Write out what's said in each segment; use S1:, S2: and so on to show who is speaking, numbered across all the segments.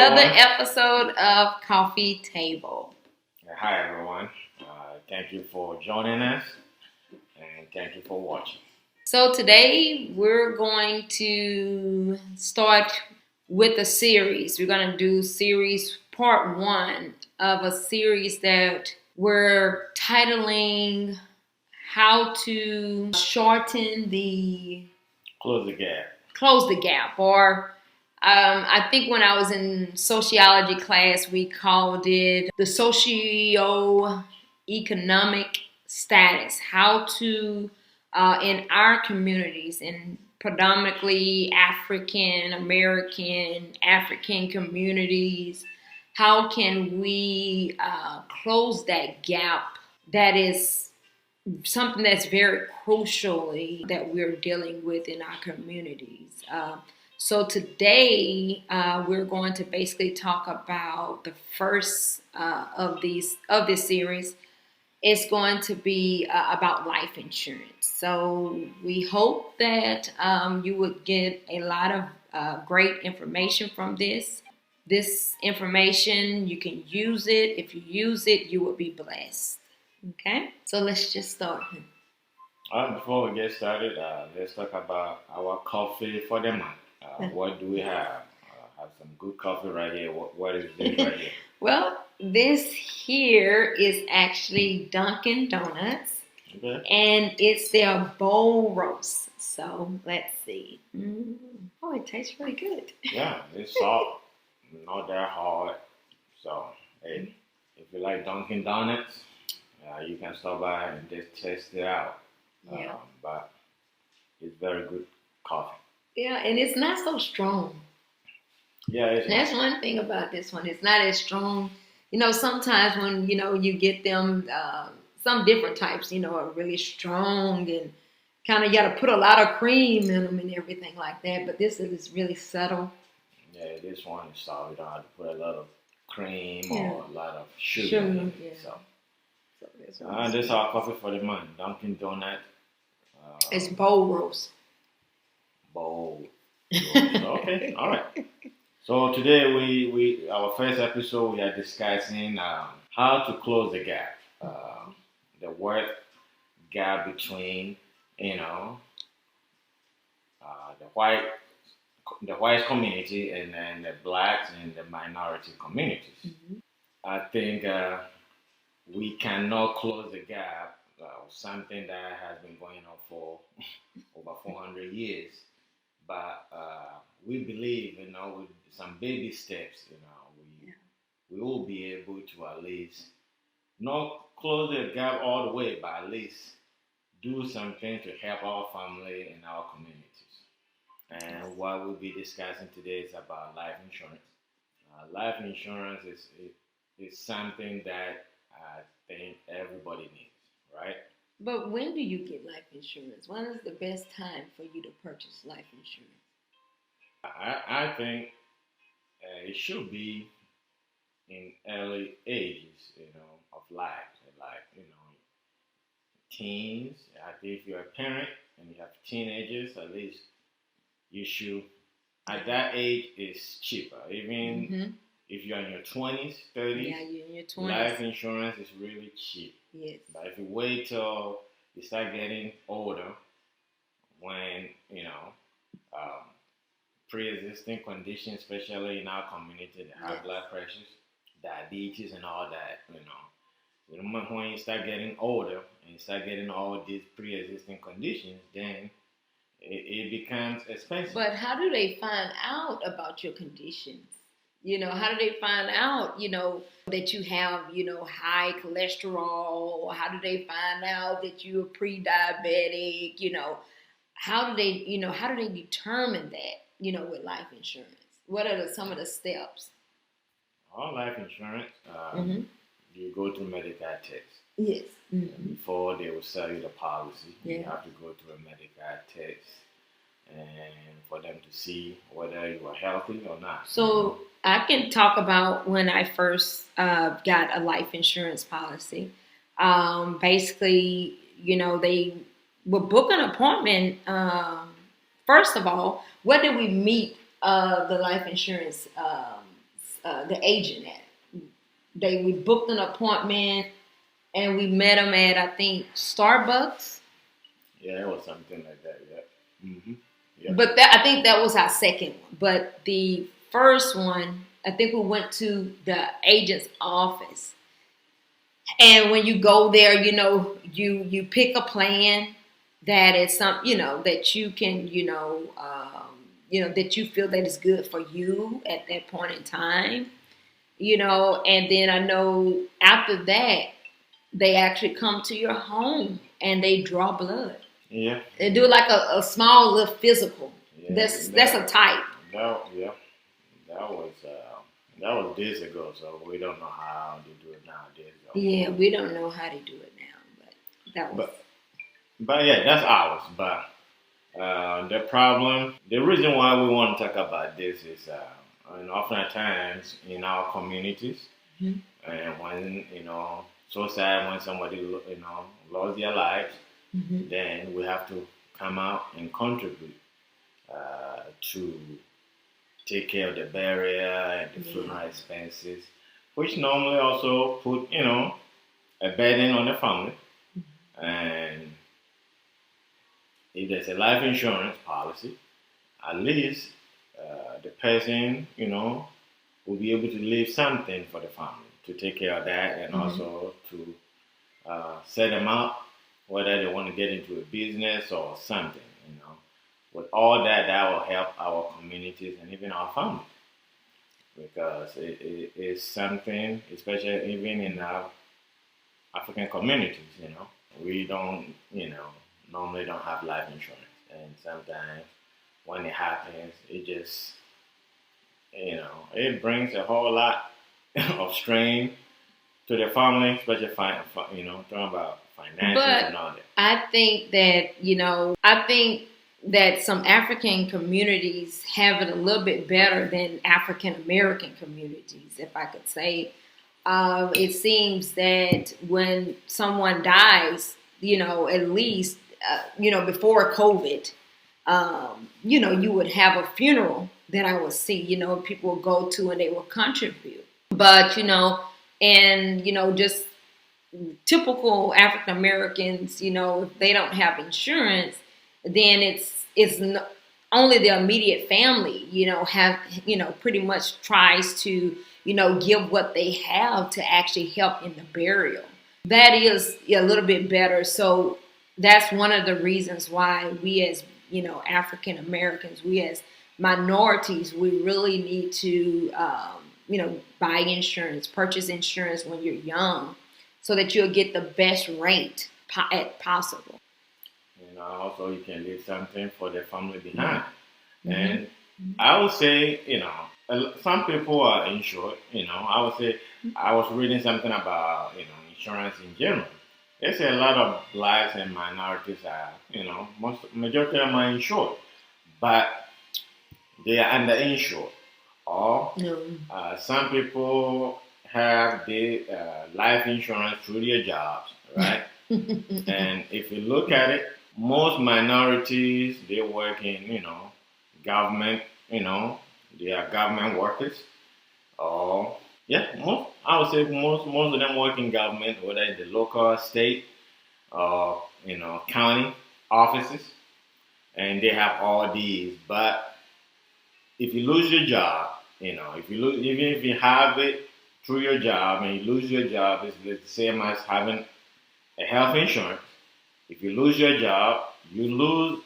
S1: another episode of Coffee Table.
S2: Hi, everyone. Thank you for joining us, and thank you for watching.
S1: So today we're going to start with a series. We're going to do series part 1 of a series that we're titling How to Shorten the...
S2: Close the Gap.
S1: Or I think when I was in sociology class, we called it the socio-economic status. How to, in our communities, in predominantly African American, African communities, how can we close that gap that is something that's very crucially that we're dealing with in our communities. So today we're going to basically talk about the first of this series. It's going to be about life insurance. So we hope that you would get a lot of great information from this. This information, you can use it. If you use it, you will be blessed. Okay, so let's just start.
S2: Before we get started, let's talk about our coffee for the month. What do we have? Have some good coffee right here. What is this right here?
S1: Well, this here is actually Dunkin' Donuts,
S2: Okay.
S1: and it's their bowl roast. So let's see. Oh, it tastes really good.
S2: Yeah, it's soft, not that hard. So, hey, if you like Dunkin' Donuts, you can stop by and just test it out.
S1: Yeah.
S2: But it's very good coffee.
S1: Yeah, and it's not so strong.
S2: Yeah,
S1: that's one thing about this one. It's not as strong. You know, sometimes when, you get them, some different types, are really strong and kind of got to put a lot of cream in them and everything like that. But this is really subtle.
S2: Yeah, this one is soft. You don't have to put a lot of cream or a lot of sugar in it.
S1: Yeah.
S2: So this is our coffee for the month. Dunkin' Donut.
S1: It's bowl roast.
S2: Bowl roast. Okay, all right. So today we our first episode we are discussing how to close the gap, the worth gap between the white community and then the blacks and the minority communities.
S1: Mm-hmm.
S2: I think we cannot close the gap. Something that has been going on for over 400 years, but we believe, with some baby steps, we will be able to at least not close the gap all the way, but at least do something to help our family and our communities. And what we'll be discussing today is about life insurance. Life insurance is something that I think everybody needs, right?
S1: But when do you get life insurance? When is the best time for you to purchase life insurance?
S2: I think it should be in early ages, of life, like teens. I think if you're a parent and you have teenagers, at least you should. At that age, it's cheaper. Even if you're in your 20s, 30s,
S1: you're in your 20s.
S2: Life insurance is really cheap.
S1: Yes.
S2: But if you wait till you start getting older, when pre-existing conditions, especially in our community, the high blood pressures, diabetes, and all that, when you start getting older and you start getting all these pre-existing conditions, then it becomes expensive.
S1: But how do they find out about your conditions? How do they find out, that you have, high cholesterol? How do they find out that you're pre-diabetic? How do they determine that, with life insurance? What are some of the steps?
S2: All life insurance, you go through medical tests.
S1: Yes.
S2: Before they will sell you the policy, you have to go through a medical test, and for them to see whether you are healthy or not.
S1: So I can talk about when I first got a life insurance policy. Basically, they would book an appointment. First of all, where did we meet the life insurance the agent at. We booked an appointment and we met him at, I think, Starbucks.
S2: Yeah, it was something like that. Yeah. Mm-hmm. Yep.
S1: But I think that was our second one. But the first one, I think we went to the agent's office. And when you go there, you pick a plan that is that you can, that you feel that is good for you at that point in time. And then I know after that, they actually come to your home and they draw blood.
S2: Yeah.
S1: They do like a small little physical.
S2: Yeah,
S1: That's a type.
S2: That was days ago, so we don't know how to do it nowadays. Though.
S1: Yeah, we don't know how to do it now, but that was.
S2: But yeah, that's ours. But the reason why we want to talk about this is, and oftentimes in our communities,
S1: mm-hmm.
S2: and when so sad when somebody lost their lives,
S1: mm-hmm.
S2: then we have to come out and contribute to take care of the burial and the funeral expenses, which normally also put a burden on the family.
S1: Mm-hmm.
S2: And if there's a life insurance policy, at least the person will be able to leave something for the family to take care of that, and
S1: mm-hmm.
S2: also to set them up whether they want to get into a business or something. With all that will help our communities and even our families, because it is something, especially even in our African communities. We don't normally don't have life insurance, and sometimes when it happens, it just it brings a whole lot of strain to the family, especially talking about finances and all that.
S1: I think that some African communities have it a little bit better than African American communities, if I could say. It seems that when someone dies, at least, before COVID, you would have a funeral that I would see, people would go to and they will contribute. But, just typical African Americans, if they don't have insurance, then it's only the immediate family, have, pretty much tries to, give what they have to actually help in the burial. That is a little bit better. So that's one of the reasons why we as, African Americans, we as minorities, we really need to, buy insurance, purchase insurance when you're young so that you'll get the best rate possible.
S2: Also, you can leave something for the family behind.
S1: Mm-hmm.
S2: And I would say, some people are insured. I would say, I was reading something about, insurance in general. They say a lot of blacks and minorities are, majority of them are insured, but they are underinsured. Or some people have the life insurance through their jobs, right? And if you look at it, most minorities, they work in, government, they are government workers. Or, I would say most of them work in government, whether in the local, state, or, county offices. And they have all these. But if you lose your job, even if you have it through your job and you lose your job, it's the same as having a health insurance. If you lose your job, you lose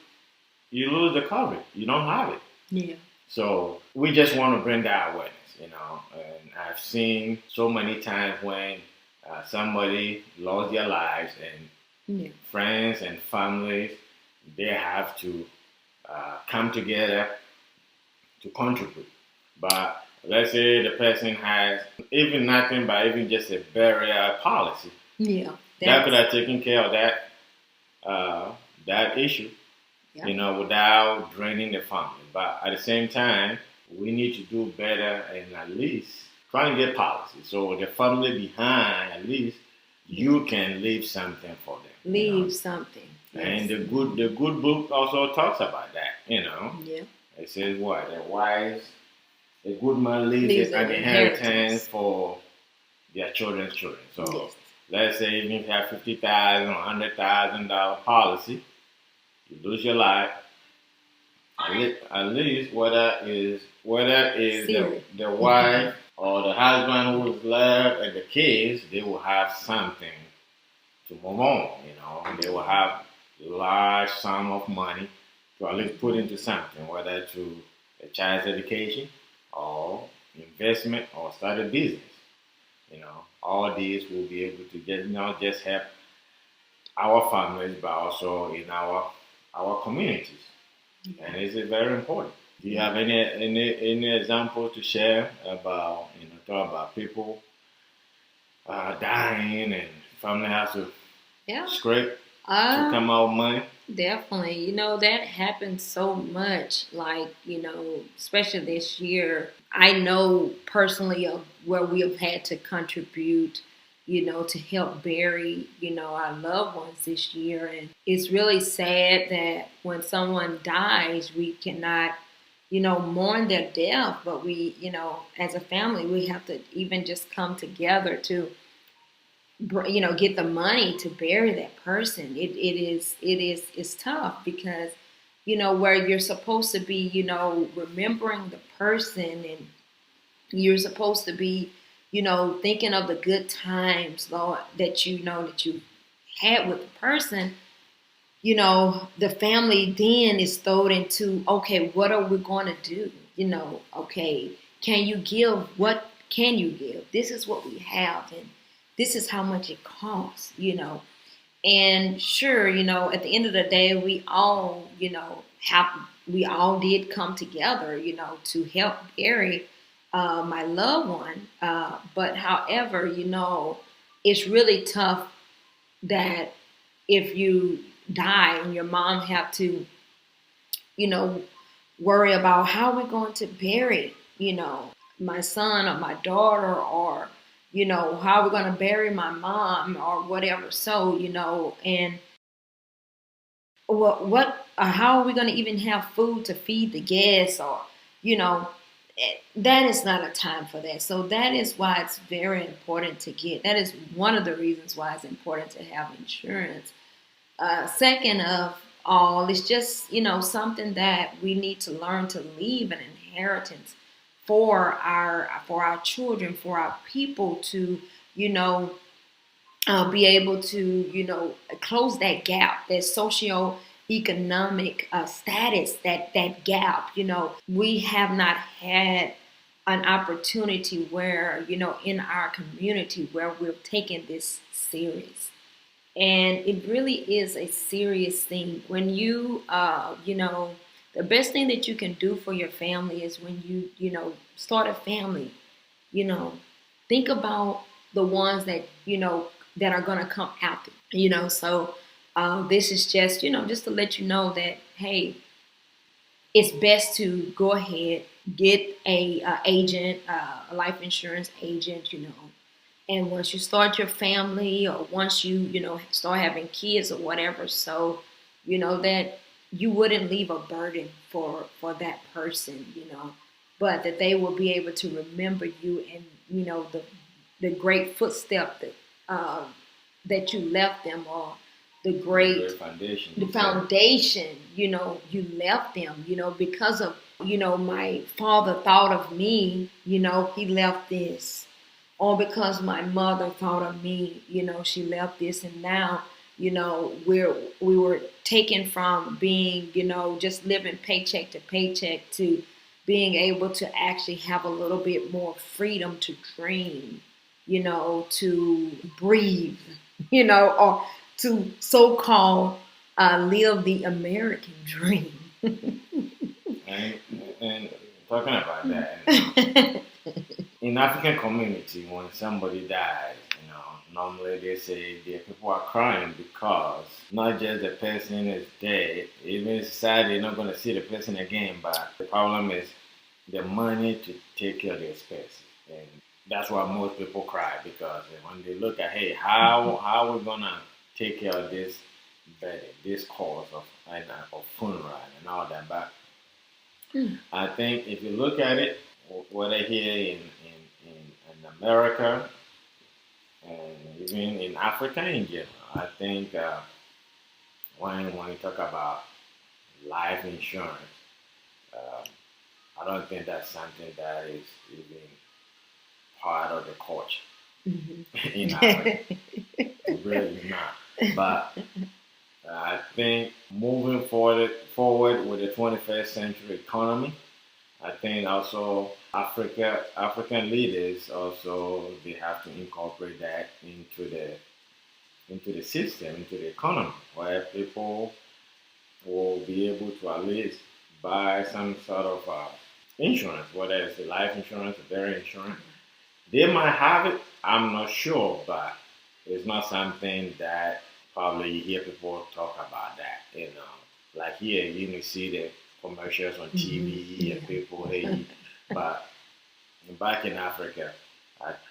S2: the coverage. You don't have it.
S1: Yeah.
S2: So we just want to bring that awareness, And I've seen so many times when somebody lost their lives, and friends and families, they have to come together to contribute. But let's say the person has even nothing but even just a burial policy.
S1: Yeah.
S2: That could have taken care of that issue, without draining the family. But at the same time, we need to do better and at least try and get policy. So the family behind, at least you can leave something for them.
S1: Leave something. Yes.
S2: And the good book also talks about that,
S1: Yeah.
S2: It says what? A wise a good man leaves
S1: Leaves
S2: an
S1: an
S2: inheritance
S1: inheritance.
S2: for their children's children. So
S1: Yes.
S2: let's say even if you have $50,000 or $100,000 policy, you lose your life. At least whether the wife or the husband who's left and the kids, they will have something to move on. They will have large sum of money to at least put into something, whether to a child's education or investment or start a business. All these will be able to get not just help our families, but also in our communities, and it's very important. Do you have any example to share about talk about people dying and family has to scrape to come out with money?
S1: Definitely. That happens so much. Like, especially this year, I know personally of where we have had to contribute, to help bury, our loved ones this year. And it's really sad that when someone dies, we cannot, mourn their death, but we, as a family, we have to even just come together to get the money to bury that person. It's tough because where you're supposed to be remembering the person, and you're supposed to be thinking of the good times, Lord, that you had with the person. The family then is thrown into, okay, what are we going to do? Okay, what can you give? This is what we have, and this is how much it costs, And sure, at the end of the day, we all, we all did come together, to help bury my loved one. But however, it's really tough that if you die and your mom have to, worry about how we're going to bury, my son or my daughter, or how we're going to bury my mom or whatever. So and how are we going to even have food to feed the guests, or that is not a time for that. So that is why it's very important to get. That is one of the reasons why it's important to have insurance. Second of all, it's just something that we need to learn to leave an inheritance for our children, for our people to be able to close that gap, that socio-economic status, that gap. We have not had an opportunity where in our community where we're taking this serious. And it really is a serious thing. When you, the best thing that you can do for your family is when you start a family, think about the ones that, that are going to come after, So this is just, just to let you know that, hey, it's best to go ahead, get a agent, a life insurance agent, And once you start your family, or once you start having kids or whatever, so that you wouldn't leave a burden for that person, but that they will be able to remember you, and the great footstep that you left them, or the foundation you left them, because of my father thought of me, he left this. Or because my mother thought of me, she left this. And now, we were taken from being, just living paycheck to paycheck, to being able to actually have a little bit more freedom to dream, to breathe, or to so-called live the American dream.
S2: and talking about that, in African community, when somebody dies, normally they say the people are crying because not just the person is dead, even society they're not going to see the person again, but the problem is the money to take care of the expenses. And that's why most people cry, because when they look at, hey, how are we going to take care of this wedding, this cost of funeral and all that. But I think if you look at it, whether here in America and even in Africa in general. I think when we talk about life insurance, um, I don't think that's something that is even part of the culture in Africa. Really not. But I think moving forward with the 21st century economy, I think also African leaders also they have to incorporate that into the system, into the economy, where people will be able to at least buy some sort of insurance, whether it's a life insurance, a dairy insurance. They might have it, I'm not sure, but it's not something that probably you hear people talk about that, you know. Like here, you see the commercials on TV and people, hey, but back in Africa,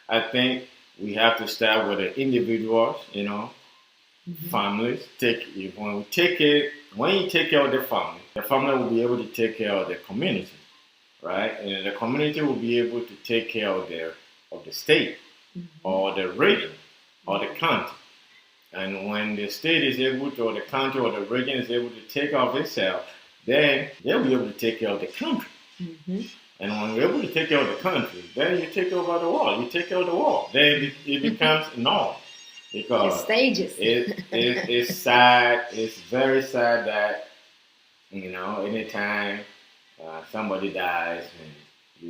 S2: I think we have to start with the individuals, you know, families. When you take care of the family will be able to take care of the community, right? And the community will be able to take care of the state or the region or the country. And when the state is able to, or the country or the region is able to take care of itself, then they'll be able to take care of the country. And when you're able to take care of the country, then you take over the world. You take care of the world. Then it becomes normal. Because
S1: stages.
S2: It's sad. It's very sad that, you know, anytime somebody dies, and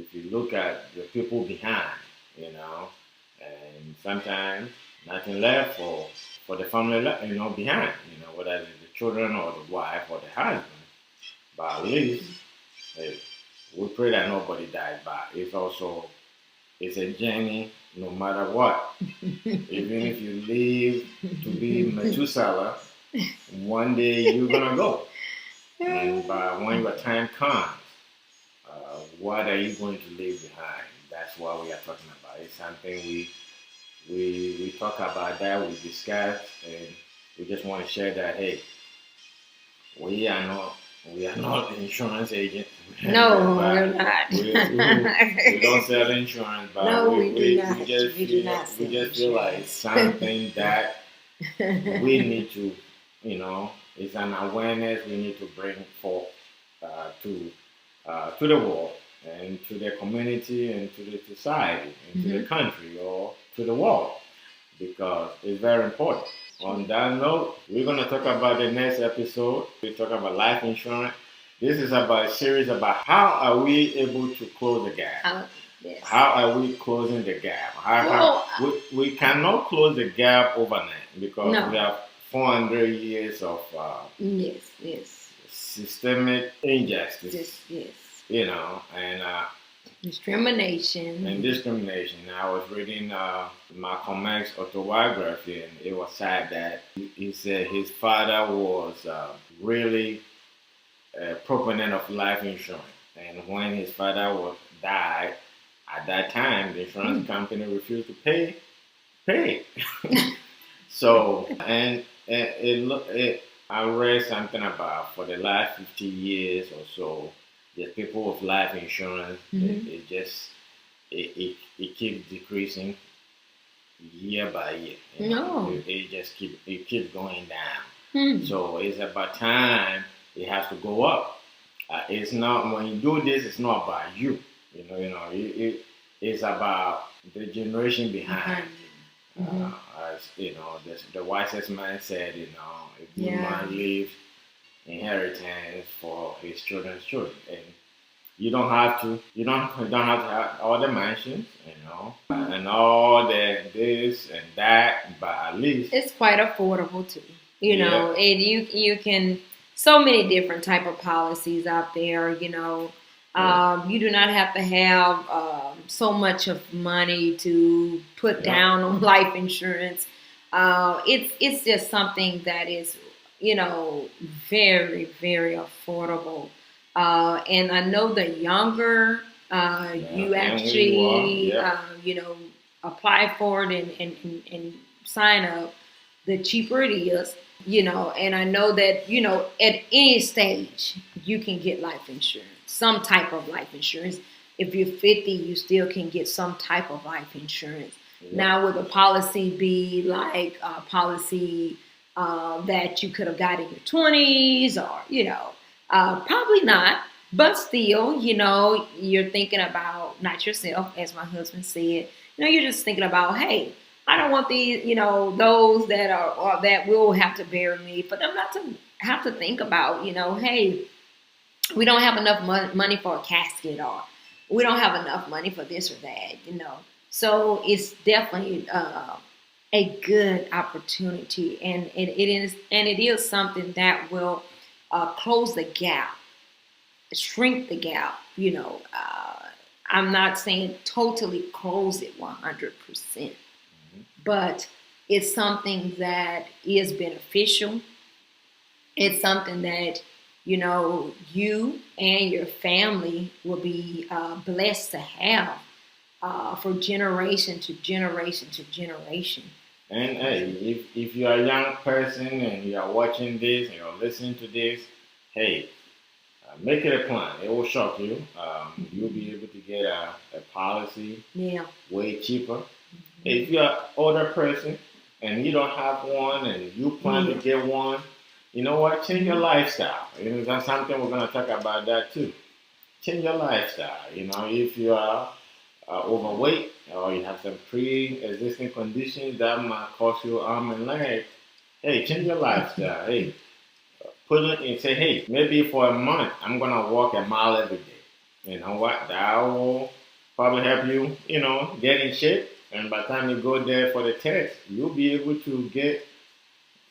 S2: if you look at the people behind, you know, and sometimes nothing left for the family, you know, behind, you know, whether it's the children or the wife or the husband. But at least eh, we pray that nobody dies. But it's a journey no matter what. Even if you live to be Methuselah, one day you're gonna go. And but when your time comes, what are you going to leave behind? That's what we are talking about. It's something we talk about that, we discuss, and we just want to share that. Hey, we are not we are not insurance agents.
S1: No, we're not.
S2: We don't sell insurance, but
S1: No, we do not.
S2: We just feel like it's something that we need to, you know, it's an awareness we need to bring forth to the world and to the community and to the society and to the country or to the world because it's very important. On that note, we're going to talk about the next episode. We talk about life insurance. This is about a series about how are we able to close the gap.
S1: Yes.
S2: How are we closing the gap? We cannot close the gap overnight because we have 400 years of systemic injustice.
S1: Yes.
S2: You know, and
S1: discrimination.
S2: I was reading Malcolm X autobiography, and it was sad that he said his father was really a proponent of life insurance, and when his father died, at that time, the insurance company refused to pay. So, I read something about for the last 50 years or so, the people with life insurance, it keeps decreasing year by year. It keeps going down. So it's about time it has to go up. It's not when you do this, it's not about you. It's about the generation behind. As you know, the wisest man said, you know, a good man leaves inheritance for his children's children, and you don't have to have all the mansions, you know, and all the this and that, but at least
S1: it's quite affordable too. You know, and you can so many different type of policies out there. You know, you do not have to have so much of money to put down on life insurance. It's just something that is, you know, very, very affordable. And I know the younger you actually, you know, apply for it and sign up, the cheaper it is, you know. And I know that, you know, at any stage you can get life insurance, some type of life insurance. if you're 50, you still can get some type of life insurance.
S2: Yep.
S1: Now, would the policy be like a policy that you could have got in your 20s, or probably not. But still, you're thinking about not yourself, as my husband said. You're just thinking about, hey, I don't want these, those that are or that will have to bury me, for them not to have to think about, hey, we don't have enough money for a casket, or we don't have enough money for this or that. So it's definitely a good opportunity, and it is something that will close the gap, shrink the gap. I'm not saying totally close it 100%, but it's something that is beneficial. It's something that you and your family will be blessed to have for generation to generation to generation.
S2: And hey, if you're a young person and you are watching this and you're listening to this, hey, make it a plan. It will shock you. You'll be able to get a policy way cheaper. If you're an older person and you don't have one and you plan to get one, you know what? Change your lifestyle. That's something we're going to talk about that too. Change your lifestyle. If you are overweight or you have some pre-existing conditions that might cause you arm and leg, hey, change your lifestyle. Hey, put it and say, hey, maybe for a month I'm going to walk a mile every day. You know what? That will probably help you, get in shape. And by the time you go there for the test, you'll be able to get,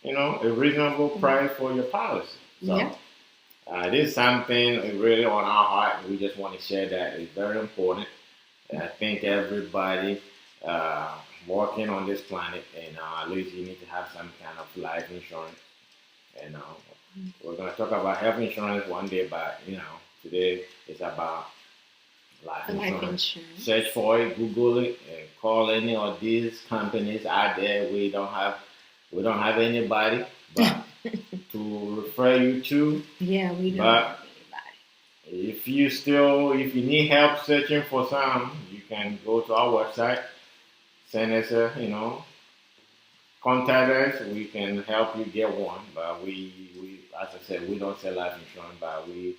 S2: a reasonable price for your policy. So this is something really on our heart. We just want to share that. It's very important. And I think everybody working on this planet, at least you need to have some kind of life insurance. And we're going to talk about health insurance one day, but, today it's about life insurance. Search for it, Google it, and call any of these companies out there. We don't have anybody but to refer you to.
S1: Yeah, we don't have anybody.
S2: If you need help searching for some, you can go to our website, send us contact us. We can help you get one. But we as I said, we don't sell life insurance, but we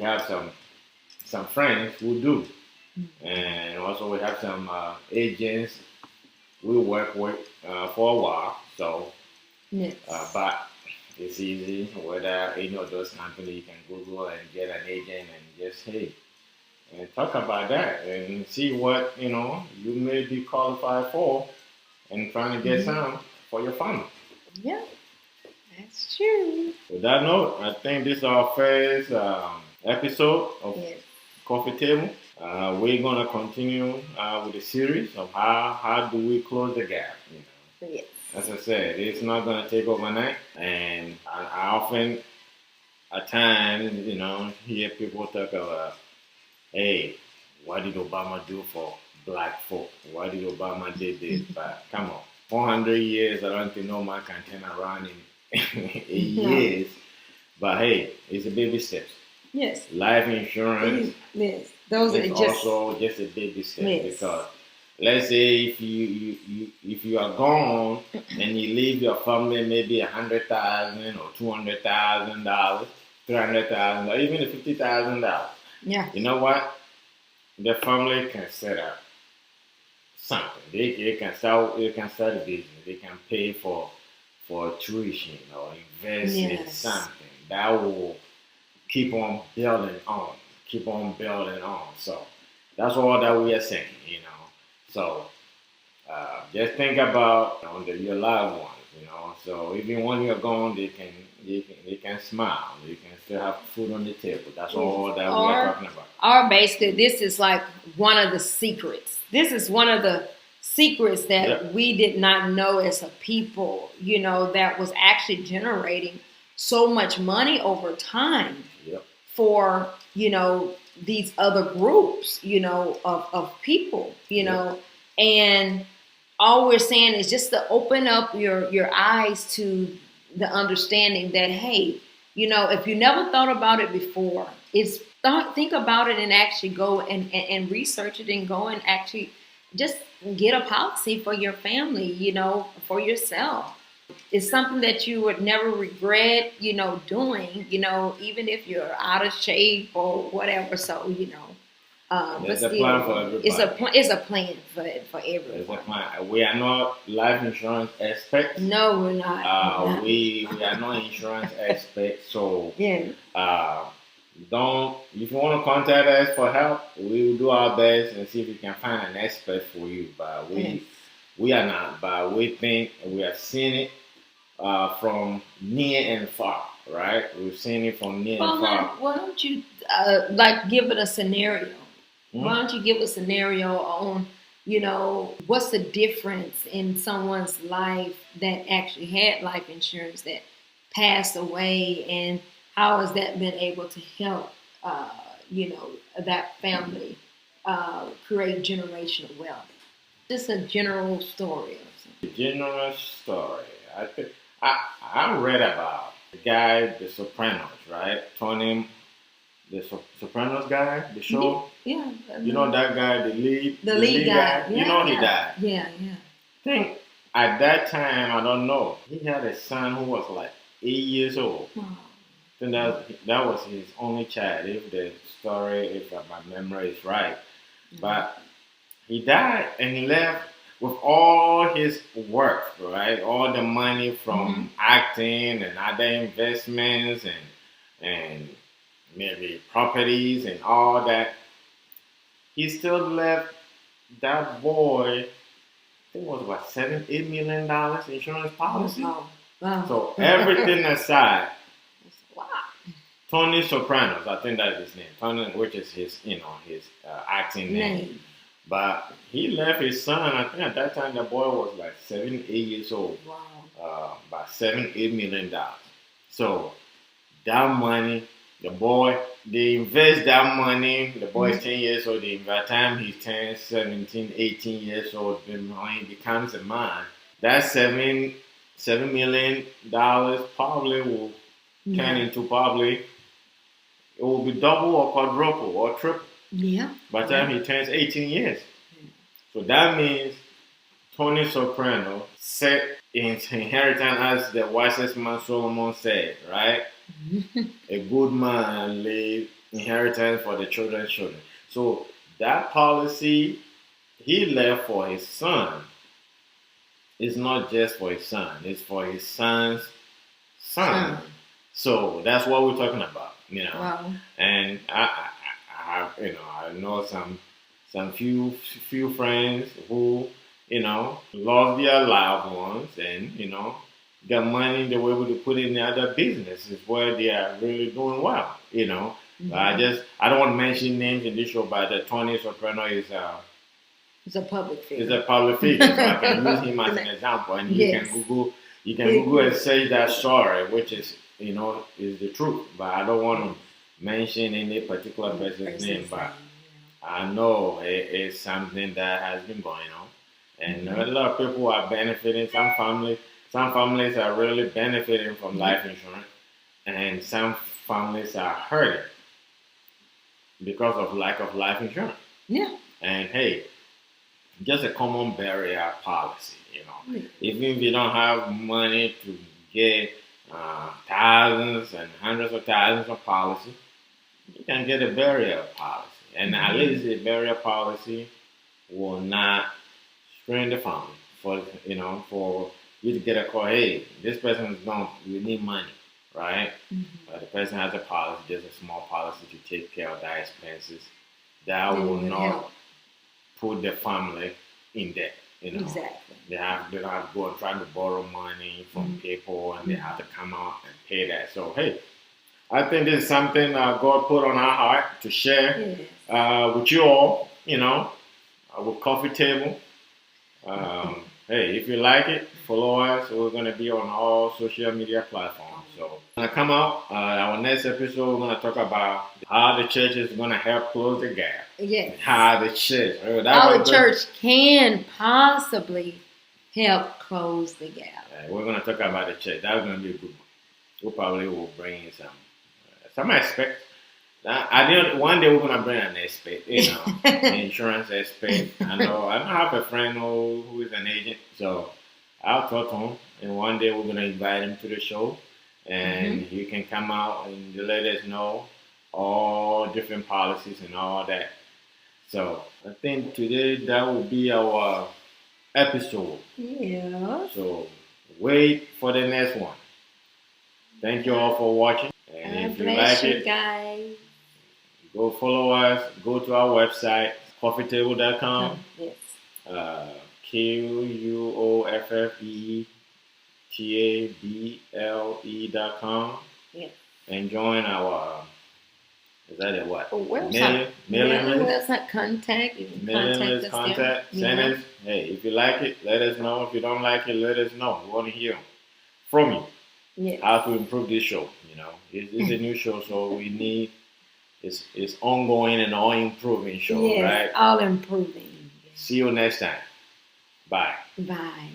S2: have some friends who do. And also we have some agents we work with for a while. So, but it's easy. Whether any of those companies, you can Google and get an agent and just and talk about that and see what you may be qualified for, and trying to get some for your family.
S1: Yeah, that's true.
S2: With that note, I think this is our first episode of Coffee Table. We're gonna continue with the series of how do we close the gap.
S1: Yes.
S2: As I said, it's not gonna take overnight, and I often, at times, hear people talk about, hey, what did Obama do for black folk? Why did Obama do this? But come on, 400 years, I don't think no man can turn around in years. But hey, it's a baby steps.
S1: Yes.
S2: Life insurance.
S1: Yes. Those are
S2: also just a baby step, because let's say if you are gone and you leave your family maybe $100,000 or $200,000, $300,000, or even $50,000.
S1: Yeah.
S2: You know what? The family can set up something. They can start a business. They can pay for tuition or invest in something that will keep on building on. So that's all that we are saying, So just think about your loved ones, So even when you're gone, they can smile. They can still have food on the table. That's all that we are talking about.
S1: Or basically, this is like one of the secrets. This is one of the secrets that we did not know as a people, that was actually generating so much money over time for, these other groups, of people, and all we're saying is just to open up your eyes to the understanding that, hey, if you never thought about it before, think about it and actually go and research it and go and actually just get a policy for your family, for yourself. It's something that you would never regret, doing, even if you're out of shape or whatever. So, but
S2: There's a
S1: still,
S2: plan for everybody.
S1: it's a plan for
S2: There's a
S1: everyone.
S2: plan. We are not life insurance experts.
S1: No, we're not.
S2: We are not insurance experts. So
S1: Yeah.
S2: don't. If you want to contact us for help, we will do our best and see if we can find an expert for you. But
S1: Yes.
S2: we are not. But we think we have seen it from near and far. Right? We've seen it from near and far.
S1: Why don't you give it a scenario? Why don't you give a scenario on, what's the difference in someone's life that actually had life insurance that passed away, and how has that been able to help, that family create generational wealth? Just a general story or something.
S2: General story. I think I read about the guy, The Sopranos, right? Tony, the Sopranos guy, the show.
S1: Yeah.
S2: You know that guy, the lead
S1: guy.
S2: You
S1: Yeah,
S2: know he
S1: yeah.
S2: died.
S1: Yeah.
S2: I think at that time, I don't know. He had a son who was like 8 years old.
S1: Oh.
S2: I think that was his only child, if the story, if my memory is right. But he died and he left with all his work, right? All the money from acting and other investments and maybe properties and all that. He still left that boy, I think it was about $7-8 million insurance policy.
S1: Wow.
S2: So everything aside,
S1: Wow.
S2: Tony Sopranos, I think that's his name. Tony, which is his acting name. But he left his son. I think at that time the boy was like 7-8 years old.
S1: Wow.
S2: About $7-8 million. So that money, the boy, they invest that money. The boy is 10 years old. By the time he turns 17, 18 years old, when he becomes a man, that $7 million probably will turn into it will be double or quadruple or triple.
S1: Yeah.
S2: By the time he turns 18 years. So that means Tony Soprano set his inheritance, as the wisest man Solomon said, right? A good man leave inheritance for the children's children. So that policy he left for his son is not just for his son, it's for his son's son. So that's what we're talking about,
S1: Wow.
S2: And I know some few friends who lost their loved ones, and the money they were able to put in other businesses where they are really doing well. I don't want to mention names in this show, but Tony Soprano is
S1: it's a public figure.
S2: He's a public figure, so I can use him as an example, and you can Google and say that story, which is is the truth. But I don't want to mention any particular person's name, but I know it's something that has been going on, and a lot of people are benefiting. Some families are really benefiting from life insurance, and some families are hurting because of lack of life insurance.
S1: Yeah.
S2: And hey, just a common barrier policy, Even if you don't have money to get thousands and hundreds of thousands of policy, you can get a barrier policy. And at least the barrier policy will not strain the family for you to get a call. Hey, this person is gone. You need money, right? The person has a policy, just a small policy to take care of their expenses. That will not put the family in debt.
S1: Exactly.
S2: They don't have to go and try to borrow money from people, and they have to come out and pay that. So hey, I think this is something God put on our heart to share with you all, with Coffee Table. Hey, if you like it, follow us. We're going to be on all social media platforms. So when I come out, our next episode, we're going to talk about how the church is going to help close the gap.
S1: Yes.
S2: How the church.
S1: How the church can possibly help close the gap.
S2: We're going to talk about the church. That's going to be a good one. we probably will bring some expert. I did one day we're gonna bring an expert, insurance expert. I have a friend who is an agent, so I'll talk to him, and one day we're gonna invite him to the show, and he can come out and let us know all different policies and all that. So I think today that will be our episode.
S1: Yeah.
S2: So wait for the next one. Thank you all for watching. And if you like it,
S1: guys,
S2: go follow us. Go to our website, coffeetable.com.
S1: Yes.
S2: QUOFFETABLE.com.
S1: Yes.
S2: And join our, is that it what?
S1: Website.
S2: Mailing list.
S1: Website contact. You can
S2: Mailing list
S1: us
S2: contact. Send us. Hey, if you like it, let us know. If you don't like it, let us know. We want to hear from you.
S1: Yes.
S2: How to improve this show. It's a new show, so we need it's ongoing and all improving show,
S1: yes,
S2: right?
S1: All improving.
S2: See you next time. Bye.
S1: Bye.